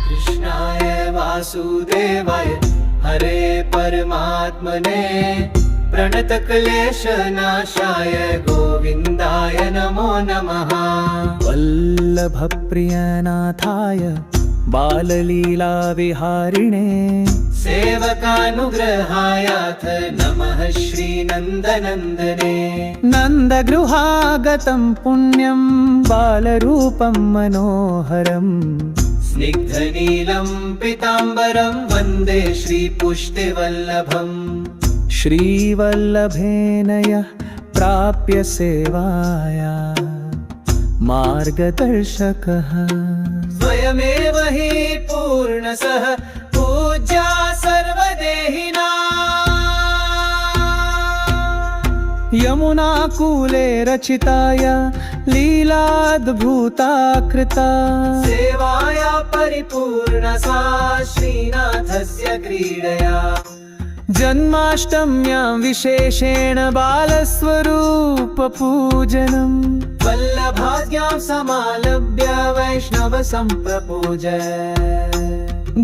कृष्णाय वासुदेवाय हरे परमात्मने प्रणतक्लेशनाशाय गोविन्दाय नमो नमः। वल्लभप्रियनाथाय बाललीलाविहारिणे सेवकानुग्रहायाथ नमः श्रीनन्दनन्दने। नन्दगृहागतं पुण्यं बालरूपं मनोहरम् स्निग्धनीलं पीताम्बरं वन्दे श्रीपुष्टिवल्लभम्। श्रीवल्लभेन यः प्राप्य सेवाया मार्गदर्शकः स्वयमेव हि पूर्णसः पूज्या सर्वदेहिनां। यमुनाकूले रचिताय लीलाद्भुता कृता सेवाया परिपूर्णसा श्रीनाथस्य क्रीडया। जन्माष्टम्यां विशेषेण बालस्वरूपपूजनम् वल्लभाज्ञां समालभ्य वैष्णव सम्प्रपूज।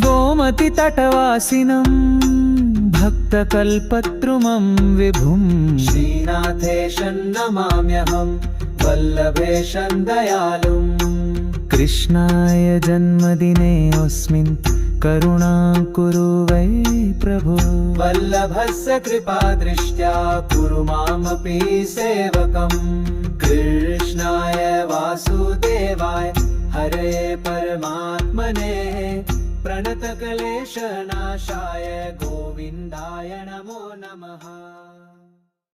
गोमतितटवासिनं भक्तकल्पद्रुमं विभुम् श्रीनाथेशं नमाम्यहं वल्लभेशं दयालुम्। कृष्णाय जन्मदिनेऽस्मिन् करुणां कुरु वै प्रभो। वल्लभस्य कृपादृष्ट्या कुरु मामपि सेवकम्। कृष्णाय वासुदेवाय हरे परमात्मने प्रणतक्लेशनाशाय गोविन्दाय नमो नमः।